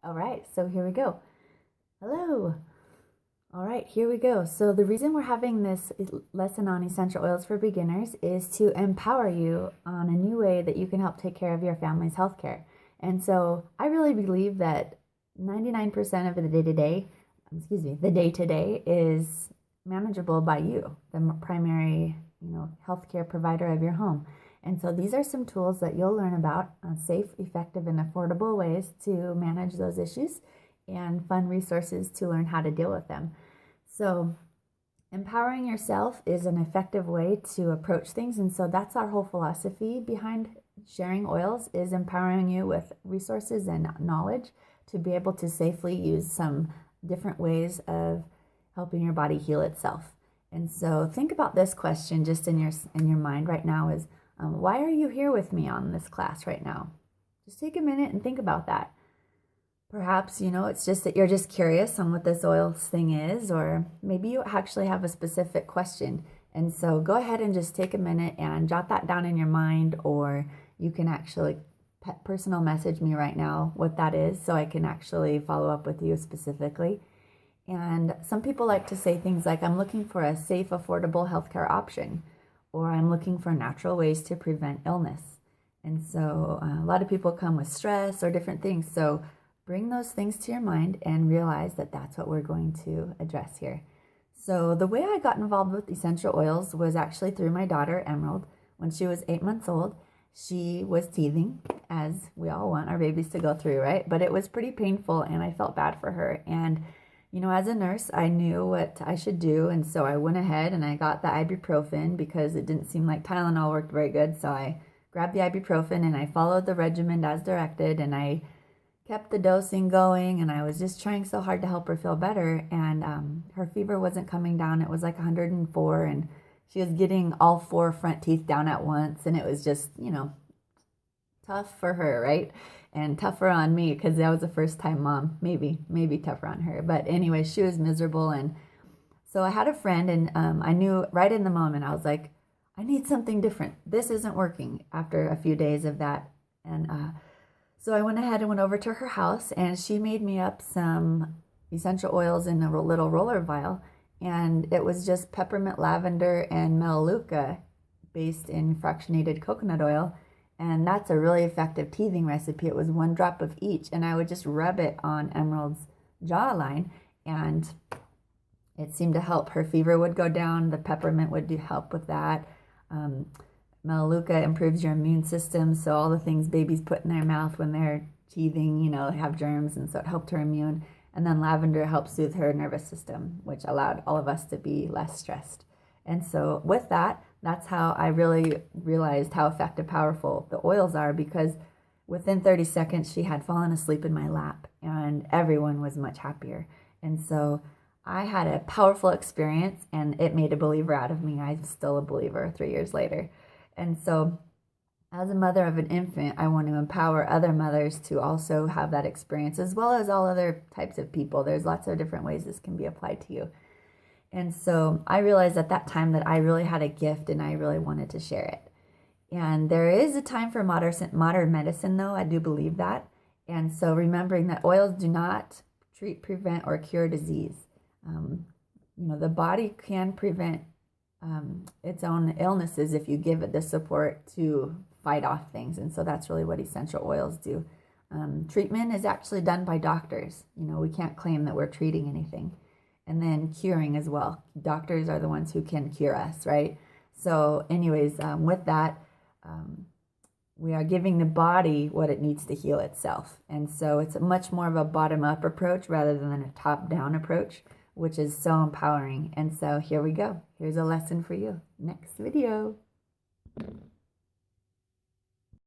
All right, so here we go. Hello. All right, here we go. So the reason we're having this lesson on essential oils for beginners is to empower you on a new way that you can help take care of your family's healthcare. And so I really believe that 99% of the day-to-day is manageable by you, the primary, healthcare provider of your home. And so these are some tools that you'll learn about safe, effective, and affordable ways to manage those issues and fun resources to learn how to deal with them. So empowering yourself is an effective way to approach things. And so that's our whole philosophy behind sharing oils, is empowering you with resources and knowledge to be able to safely use some different ways of helping your body heal itself. And so think about this question just in your mind right now is, why are you here with me on this class right now? Just take a minute and think about that. Perhaps, it's just that you're just curious on what this oils thing is, or maybe you actually have a specific question. And so go ahead and just take a minute and jot that down in your mind, or you can actually personal message me right now what that is so I can actually follow up with you specifically. And some people like to say things like, I'm looking for a safe, affordable healthcare option, or I'm looking for natural ways to prevent illness. And so a lot of people come with stress or different things. So bring those things to your mind and realize that that's what we're going to address here. So the way I got involved with essential oils was actually through my daughter, Emerald. When she was 8 months old, she was teething, as we all want our babies to go through, right? But it was pretty painful, and I felt bad for her. And as a nurse, I knew what I should do, and so I went ahead and I got the ibuprofen because it didn't seem like Tylenol worked very good. So I grabbed the ibuprofen and I followed the regimen as directed, and I kept the dosing going, and I was just trying so hard to help her feel better. And her fever wasn't coming down. It was like 104, and she was getting all 4 front teeth down at once, and it was just, tough for her, right? And tougher on me because I was a first-time mom. Maybe tougher on her. But anyway, she was miserable. And so I had a friend, and I knew right in the moment, I was like, I need something different. This isn't working after a few days of that. And so I went ahead and went over to her house, and she made me up some essential oils in a little roller vial. And it was just peppermint, lavender, and melaleuca based in fractionated coconut oil. And that's a really effective teething recipe. It was 1 drop of each, and I would just rub it on Emerald's jawline, and it seemed to help. Her fever would go down. The peppermint would help with that. Melaleuca improves your immune system, so all the things babies put in their mouth when they're teething, have germs, and so it helped her immune. And then lavender helps soothe her nervous system, which allowed all of us to be less stressed. And so with that, that's how I really realized how effective, powerful the oils are, because within 30 seconds, she had fallen asleep in my lap, and everyone was much happier. And so I had a powerful experience, and it made a believer out of me. I'm still a believer 3 years later. And so as a mother of an infant, I want to empower other mothers to also have that experience, as well as all other types of people. There's lots of different ways this can be applied to you. And so I realized at that time that I really had a gift, and I really wanted to share it. And there is a time for modern medicine, though. I do believe that. And so remembering that oils do not treat, prevent, or cure disease. The body can prevent its own illnesses if you give it the support to fight off things. And so that's really what essential oils do. Treatment is actually done by doctors. We can't claim that we're treating anything. And then curing as well. Doctors are the ones who can cure us, right? So anyways, with that, we are giving the body what it needs to heal itself. And so it's much more of a bottom-up approach rather than a top-down approach, which is so empowering. And so here we go. Here's a lesson for you. Next video.